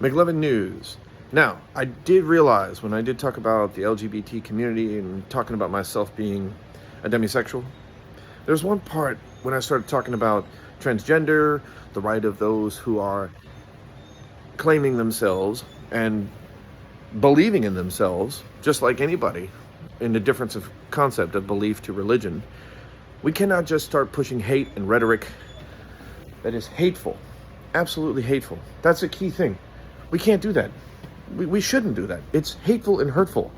Mcluvin News. Now, I did realize when I did talk about the LGBT community and talking about myself being a demisexual, there's one part when I started talking about transgender, the right of those who are claiming themselves and believing in themselves, just like anybody, in the difference of concept of belief to religion. We cannot just start pushing hate and rhetoric that is hateful, absolutely hateful. That's a key thing. We can't do that. We shouldn't do that. It's hateful and hurtful.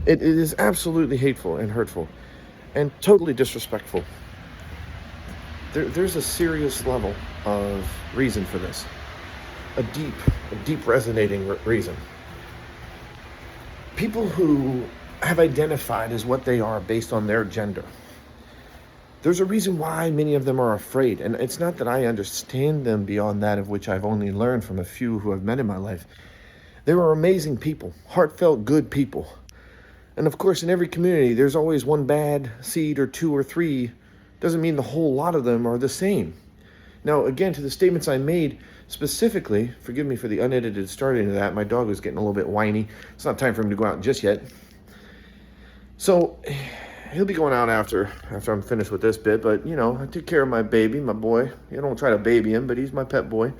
It is absolutely hateful and hurtful and totally disrespectful. There's a serious level of reason for this. A deep resonating reason. People who have identified as what they are based on their gender. There's a reason why many of them are afraid, and it's not that I understand them beyond that of which I've only learned from a few who I've met in my life. They were amazing people, heartfelt, good people. And of course, in every community, there's always one bad seed or two or three. Doesn't mean the whole lot of them are the same. Now, again, to the statements I made specifically, forgive me for the unedited starting of that. My dog was getting a little bit whiny. It's not time for him to go out just yet. So he'll be going out after I'm finished with this bit, but, I take care of my baby, my boy. I don't try to baby him, but he's my pet boy.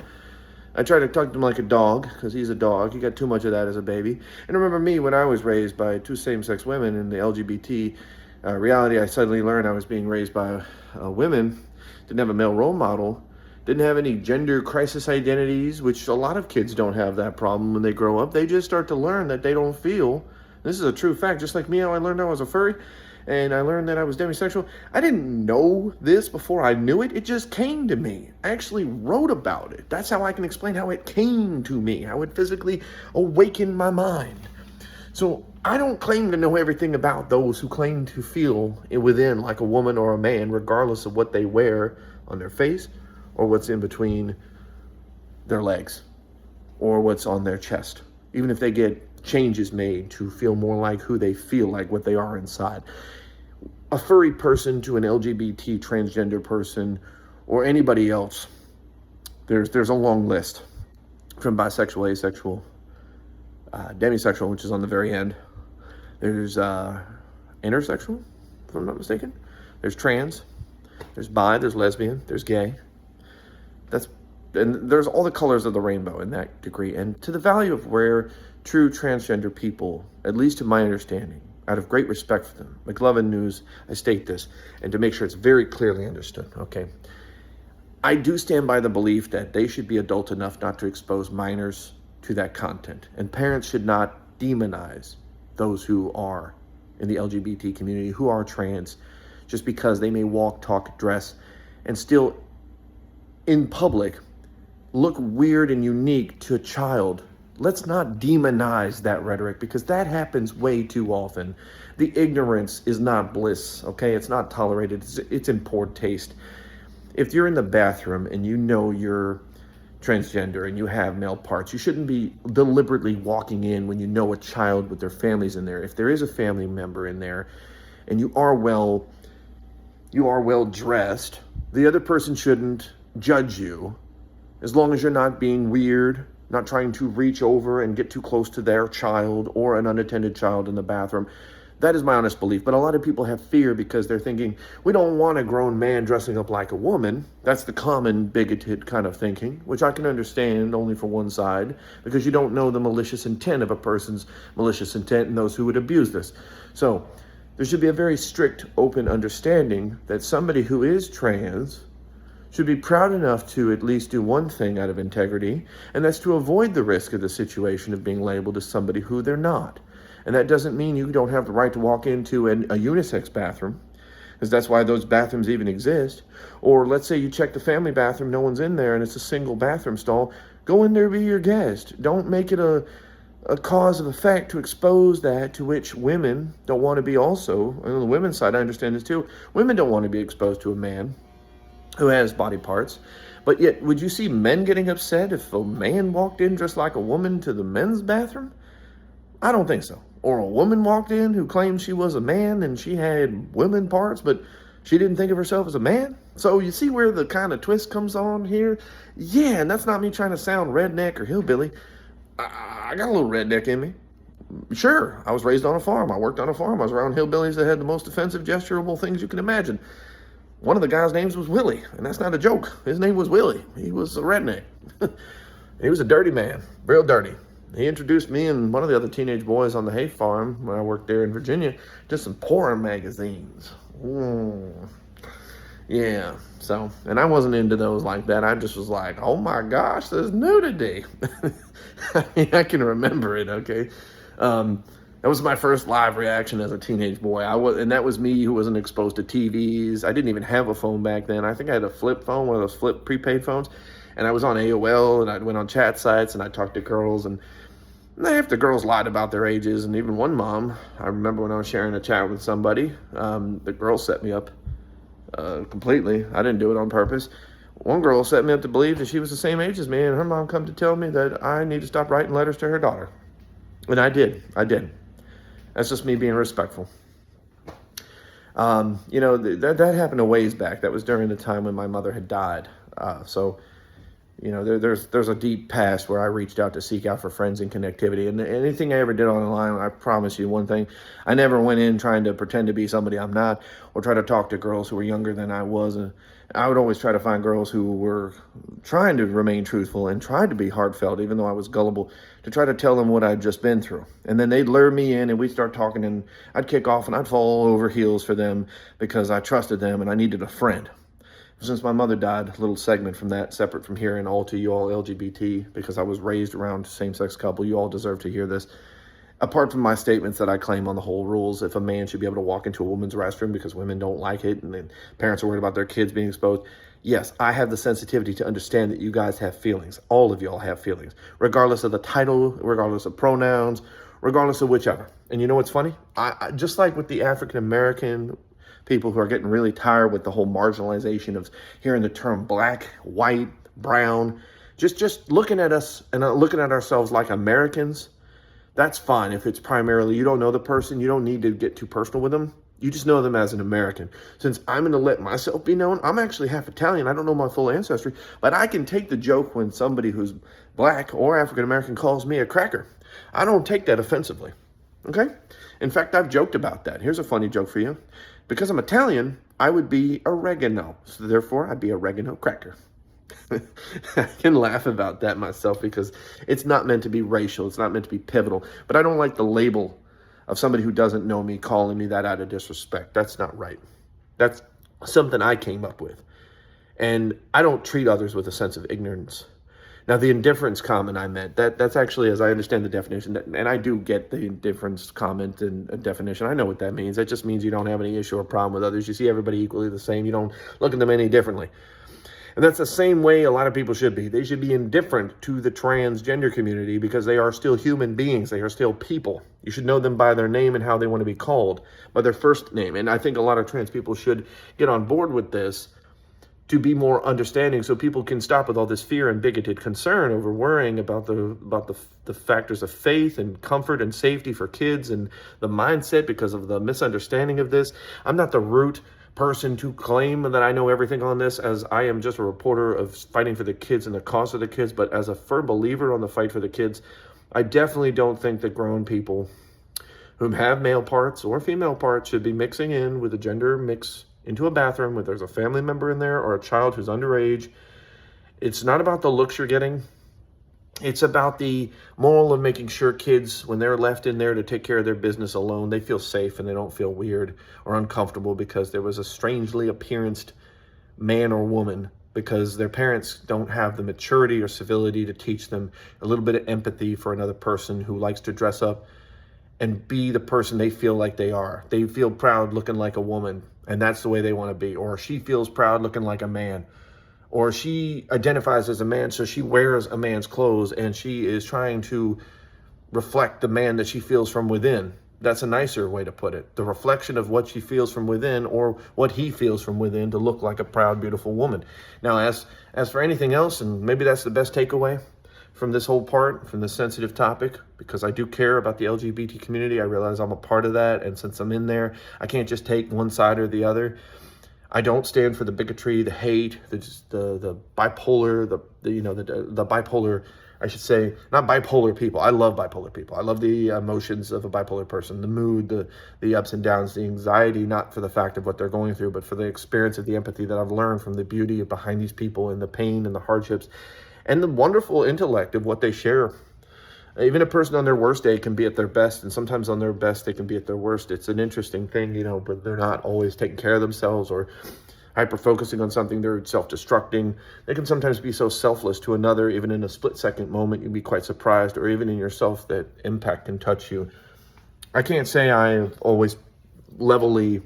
I try to talk to him like a dog, because he's a dog. He got too much of that as a baby. And remember me, when I was raised by two same-sex women in the LGBT reality, I suddenly learned I was being raised by women, didn't have a male role model, didn't have any gender crisis identities, which a lot of kids don't have that problem when they grow up. They just start to learn that they don't feel. This is a true fact. Just like me, how I learned I was a furry, and I learned that I was demisexual. I didn't know this before I knew it. It just came to me. I actually wrote about it. That's how I can explain how it came to me, how it physically awakened my mind. So I don't claim to know everything about those who claim to feel within like a woman or a man, regardless of what they wear on their face or what's in between their legs or what's on their chest. Even if they get changes made to feel more like who they feel like, what they are inside. A furry person to an LGBT transgender person or anybody else, there's a long list from bisexual, asexual, demisexual, which is on the very end. There's intersexual, if I'm not mistaken. There's trans, there's bi, there's lesbian, there's gay. And there's all the colors of the rainbow in that degree. And to the value of where true transgender people, at least to my understanding, out of great respect for them, Mcluvin News, I state this, and to make sure it's very clearly understood, okay? I do stand by the belief that they should be adult enough not to expose minors to that content. And parents should not demonize those who are in the LGBT community, who are trans, just because they may walk, talk, dress, and still in public look weird and unique to a child. Let's not demonize that rhetoric, because that happens way too often. The ignorance is not bliss, okay? It's not tolerated. It's in poor taste. If you're in the bathroom and you know you're transgender and you have male parts, you shouldn't be deliberately walking in when you know a child with their families in there. If there is a family member in there and you are well dressed, the other person shouldn't judge you, as long as you're not being weird, not trying to reach over and get too close to their child or an unattended child in the bathroom. That is my honest belief. But a lot of people have fear because they're thinking, we don't want a grown man dressing up like a woman. That's the common bigoted kind of thinking, which I can understand only for one side, because you don't know the malicious intent of a person's malicious intent and those who would abuse this. So there should be a very strict, open understanding that somebody who is trans should be proud enough to at least do one thing out of integrity, and that's to avoid the risk of the situation of being labeled as somebody who they're not. And that doesn't mean you don't have the right to walk into a unisex bathroom, because that's why those bathrooms even exist. Or let's say you check the family bathroom, no one's in there, and it's a single bathroom stall. Go in there, be your guest. Don't make it a cause of effect to expose that to which women don't want to be also. And on the women's side, I understand this too. Women don't want to be exposed to a man who has body parts. But yet, would you see men getting upset if a man walked in dressed like a woman to the men's bathroom? I don't think so. Or a woman walked in who claimed she was a man and she had women parts, but She didn't think of herself as a man. So you see where the kind of twist comes on here? Yeah, and that's not me trying to sound redneck or hillbilly. I got a little redneck in me. Sure, I was raised on a farm. I worked on a farm. I was around hillbillies that had the most offensive, gesturable things you can imagine. One of the guys' names was Willie, and that's not a joke. His name was Willie. He was a redneck. He was a dirty man, real dirty. He introduced me and one of the other teenage boys on the hay farm when I worked there in Virginia to some porn magazines. Yeah, so, and I wasn't into those like that. I just was like, oh my gosh, there's nudity. I mean, I can remember it, okay? That was my first live reaction as a teenage boy. And that was me who wasn't exposed to TVs. I didn't even have a phone back then. I think I had a flip phone, one of those flip prepaid phones. And I was on AOL, and I went on chat sites, and I talked to girls. And half the girls lied about their ages. And even one mom, I remember when I was sharing a chat with somebody, the girl set me up completely. I didn't do it on purpose. One girl set me up to believe that she was the same age as me, and her mom come to tell me that I need to stop writing letters to her daughter. And I did. That's just me being respectful. That happened a ways back. That was during the time when my mother had died. There's a deep past where I reached out to seek out for friends and connectivity. And anything I ever did online, I promise you one thing, I never went in trying to pretend to be somebody I'm not, or try to talk to girls who were younger than I was. And I would always try to find girls who were trying to remain truthful and tried to be heartfelt, even though I was gullible, to try to tell them what I'd just been through. And then they'd lure me in, and we'd start talking, and I'd kick off, and I'd fall over heels for them because I trusted them and I needed a friend. Since my mother died, a little segment from that, separate from here, and all to you all LGBT, because I was raised around same-sex couple, you all deserve to hear this. Apart from my statements that I claim on the whole rules, if a man should be able to walk into a woman's restroom because women don't like it, and then parents are worried about their kids being exposed, yes, I have the sensitivity to understand that you guys have feelings. All of y'all have feelings, regardless of the title, regardless of pronouns, regardless of whichever. And you know what's funny? I just like with the African-American people who are getting really tired with the whole marginalization of hearing the term black, white, brown, just looking at us and looking at ourselves like Americans, that's fine. If it's primarily, you don't know the person, you don't need to get too personal with them. You just know them as an American. Since I'm going to let myself be known, I'm actually half Italian. I don't know my full ancestry, but I can take the joke when somebody who's black or African-American calls me a cracker. I don't take that offensively, okay? In fact, I've joked about that. Here's a funny joke for you. Because I'm Italian, I would be oregano. So therefore, I'd be oregano cracker. I can laugh about that myself because it's not meant to be racial. It's not meant to be pivotal. But I don't like the label of somebody who doesn't know me calling me that out of disrespect. That's not right. That's something I came up with. And I don't treat others with a sense of ignorance. Now, the indifference comment I meant, that's actually, as I understand the definition, and I do get the indifference comment and definition. I know what that means. That just means you don't have any issue or problem with others. You see everybody equally the same. You don't look at them any differently. And that's the same way a lot of people should be. They should be indifferent to the transgender community because they are still human beings. They are still people. You should know them by their name and how they want to be called, by their first name. And I think a lot of trans people should get on board with this to be more understanding, so people can stop with all this fear and bigoted concern over worrying about the factors of faith and comfort and safety for kids and the mindset because of the misunderstanding of this. I'm not the root person to claim that I know everything on this, as I am just a reporter of fighting for the kids and the cause of the kids. But as a firm believer on the fight for the kids, I definitely don't think that grown people whom have male parts or female parts should be mixing in with a gender mix into a bathroom where there's a family member in there or a child who's underage. It's not about the looks you're getting. It's about the moral of making sure kids, when they're left in there to take care of their business alone, they feel safe and they don't feel weird or uncomfortable because there was a strangely appearanced man or woman, because their parents don't have the maturity or civility to teach them a little bit of empathy for another person who likes to dress up and be the person they feel like they are. They feel proud looking like a woman, and that's the way they want to be. Or she feels proud looking like a man. Or she identifies as a man, so she wears a man's clothes, and she is trying to reflect the man that she feels from within. That's a nicer way to put it. The reflection of what she feels from within, or what he feels from within, to look like a proud, beautiful woman. Now, as for anything else, and maybe that's the best takeaway from this whole part, from this sensitive topic, because I do care about the LGBT community. I realize I'm a part of that, and since I'm in there, I can't just take one side or the other. I don't stand for the bigotry, the hate, the bipolar, the bipolar, I should say, not bipolar people. I love bipolar people. I love the emotions of a bipolar person, the mood, the ups and downs, the anxiety, not for the fact of what they're going through, but for the experience of the empathy that I've learned from the beauty behind these people and the pain and the hardships and the wonderful intellect of what they share. Even a person on their worst day can be at their best, and sometimes on their best they can be at their worst. It's an interesting thing, but they're not always taking care of themselves or hyper-focusing on something. They're self-destructing. They can sometimes be so selfless to another, even in a split-second moment, you'd be quite surprised, or even in yourself, that impact can touch you. I can't say I've always levelly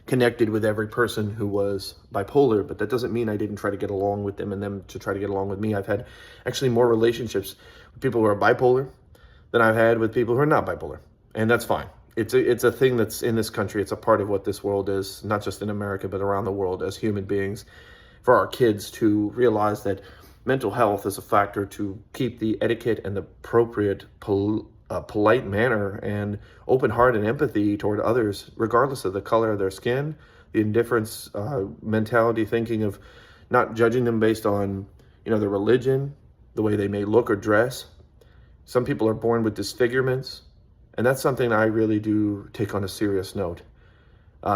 connected with every person who was bipolar, but that doesn't mean I didn't try to get along with them and them to try to get along with me. I've had actually more relationships with people who are bipolar than I've had with people who are not bipolar, and that's fine. It's a thing that's in this country. It's a part of what this world is, not just in America, but around the world as human beings, for our kids to realize that mental health is a factor to keep the etiquette and the appropriate polite manner and open heart and empathy toward others, regardless of the color of their skin, the indifference mentality, thinking of not judging them based on, their religion, the way they may look or dress. Some people are born with disfigurements, and that's something I really do take on a serious note.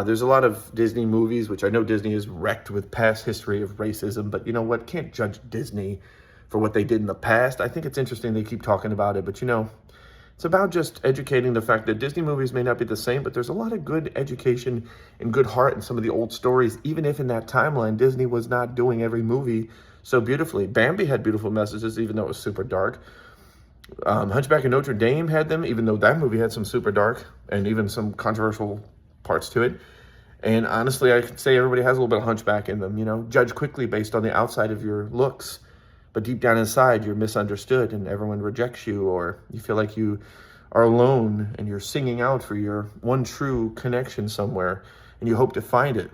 There's a lot of Disney movies, which I know Disney is wrecked with past history of racism, but you know what? Can't judge Disney for what they did in the past. I think it's interesting they keep talking about it, but it's about just educating the fact that Disney movies may not be the same, but there's a lot of good education and good heart in some of the old stories, even if in that timeline, Disney was not doing every movie so beautifully. Bambi had beautiful messages, even though it was super dark. Hunchback of Notre Dame had them, even though that movie had some super dark and even some controversial parts to it. And honestly, I could say everybody has a little bit of Hunchback in them. Judge quickly based on the outside of your looks, but deep down inside, you're misunderstood and everyone rejects you, or you feel like you are alone and you're singing out for your one true connection somewhere and you hope to find it.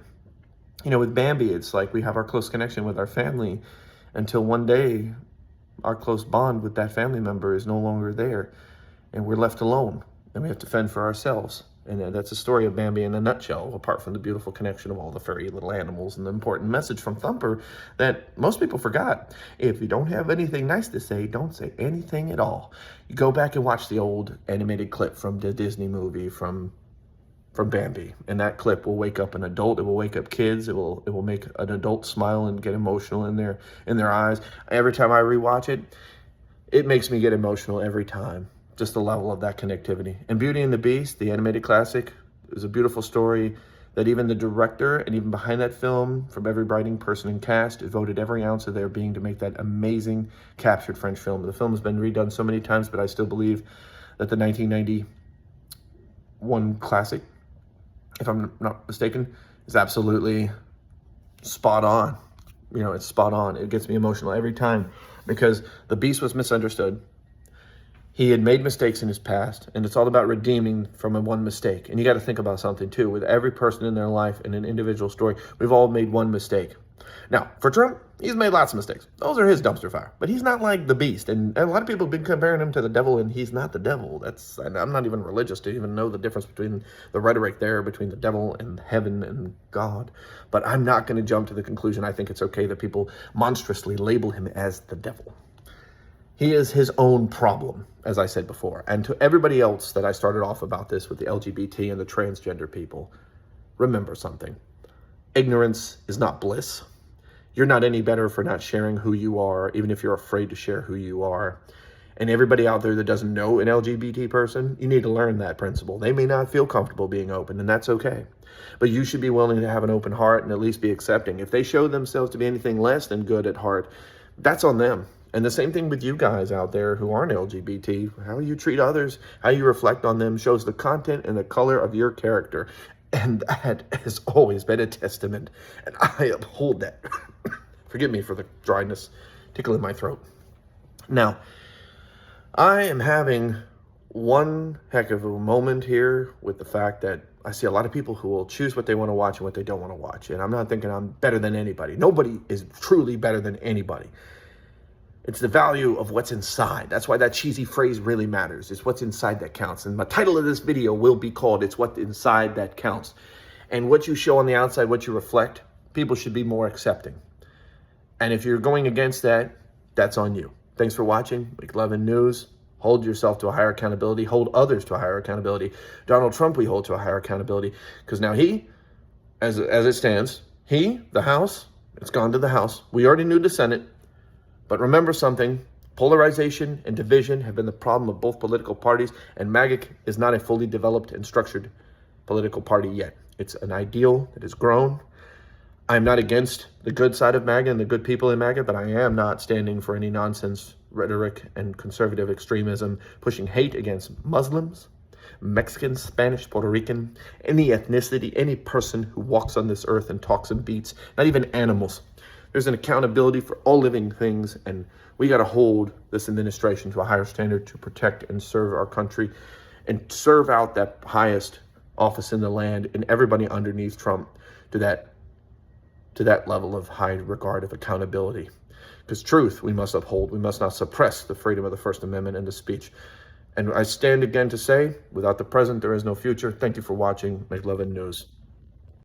With Bambi, it's like we have our close connection with our family until one day our close bond with that family member is no longer there and we're left alone and we have to fend for ourselves. And that's the story of Bambi in a nutshell, apart from the beautiful connection of all the furry little animals and the important message from Thumper that most people forgot. If you don't have anything nice to say, don't say anything at all. You go back and watch the old animated clip from the Disney movie from Bambi, and that clip will wake up an adult. It will wake up kids. It will make an adult smile and get emotional in their eyes. Every time I rewatch it, it makes me get emotional every time. Just the level of that connectivity. And Beauty and the Beast, the animated classic, is a beautiful story that even the director and even behind that film, from every writing person and cast, devoted every ounce of their being to make that amazing captured French film. The film has been redone so many times, but I still believe that the 1991 classic, if I'm not mistaken, is absolutely spot on. It's spot on. It gets me emotional every time because the Beast was misunderstood. He had made mistakes in his past, and it's all about redeeming from a one mistake. And you got to think about something too. With every person in their life in an individual story, we've all made one mistake. Now, for Trump, he's made lots of mistakes. Those are his dumpster fire. But he's not like the Beast. And a lot of people have been comparing him to the devil, and he's not the devil. And I'm not even religious to even know the difference between the rhetoric there, between the devil and heaven and God. But I'm not going to jump to the conclusion I think it's okay that people monstrously label him as the devil. He is his own problem, as I said before. And to everybody else that I started off about this with the LGBT and the transgender people, remember something. Ignorance is not bliss. You're not any better for not sharing who you are, even if you're afraid to share who you are. And everybody out there that doesn't know an LGBT person, you need to learn that principle. They may not feel comfortable being open, and that's okay. But you should be willing to have an open heart and at least be accepting. If they show themselves to be anything less than good at heart, that's on them. And the same thing with you guys out there who aren't LGBT. How you treat others, how you reflect on them shows the content and the color of your character. And that has always been a testament. And I uphold that. Forgive me for the dryness tickling my throat. Now, I am having one heck of a moment here with the fact that I see a lot of people who will choose what they want to watch and what they don't want to watch. And I'm not thinking I'm better than anybody. Nobody is truly better than anybody. It's the value of what's inside. That's why that cheesy phrase really matters. It's what's inside that counts. And my title of this video will be called, It's What's Inside That Counts. And what you show on the outside, what you reflect, people should be more accepting. And if you're going against that, that's on you. Thanks for watching Mcluvin News. Hold yourself to a higher accountability. Hold others to a higher accountability. Donald Trump, we hold to a higher accountability, because now he, as it stands, the House, it's gone to the House. We already knew the Senate. But remember something, polarization and division have been the problem of both political parties, and MAGA is not a fully developed and structured political party yet. It's an ideal that has grown. I'm not against the good side of MAGA and the good people in MAGA, but I am not standing for any nonsense rhetoric and conservative extremism, pushing hate against Muslims, Mexicans, Spanish, Puerto Rican, any ethnicity, any person who walks on this earth and talks and beats, not even animals. There's an accountability for all living things, and we got to hold this administration to a higher standard to protect and serve our country and serve out that highest office in the land and everybody underneath Trump to that level of high regard of accountability. Because truth we must uphold. We must not suppress the freedom of the First Amendment and the speech. And I stand again to say, without the present, there is no future. Thank you for watching Mcluvin News.